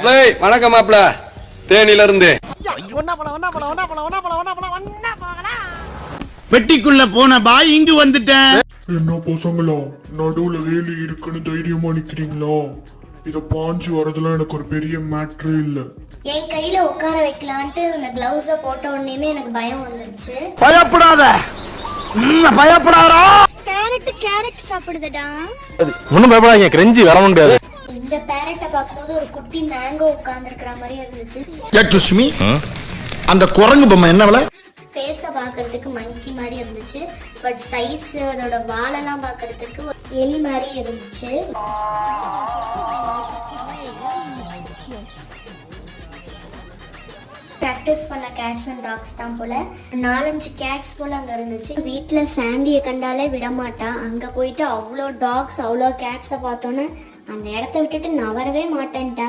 வணக்கம் மாப்ள, தேனில இருந்து. பெட்டிக்குள்ள போன பாய் இங்கு வந்துட்டேன். என்ன பசங்களா, நடுவுல வேலி இருக்குன்னு தைரியமா நிக்கிறீங்களா? இத பாஞ்சு வரதுல எனக்கு ஒரு பெரிய மேட்ரு இல்ல. என் கையில உட்கார வைக்கலான்ட்டு இந்த கிளவுஸ போட்ட உடனே எனக்கு பயம் வந்துருச்சு. பயப்படாத, பயப்படாதா. கேரட் சாப்பிடுதடா. ஒண்ணும் பயப்படாதீங்க, கிரெஞ்சி வர முடியாது. இந்த பேரட்டை பார்க்கும்போது ஒரு குட்டி மேங்கோ உட்கார்ந்துருக்கிற மாதிரி இருந்துச்சு. அந்த குரங்கு பொம்மை என்ன விலை? ஃபேஸ பார்க்கிறதுக்கு மங்கி மாதிரி இருந்துச்சு. பட் சைஸ் அதோட வாலெல்லாம் பார்க்கிறதுக்கு எலி மாதிரி இருந்துச்சு. ப்ராக்டிஸ் பண்ண கேட்ஸ் அண்ட் டாக்ஸ் தான் போல. 4-5 கேட்ஸ் போல அங்க இருந்துச்சு. வீட்டுல சாண்டியை கண்டாலே விட மாட்டான். அங்க போயிட்டு அவ்வளோ டாக்ஸ் அவ்வளோ கேட்ஸை பார்த்தோன்னே அந்த இடத்த விட்டுட்டு நவரவே மாட்டேன்ட்டா.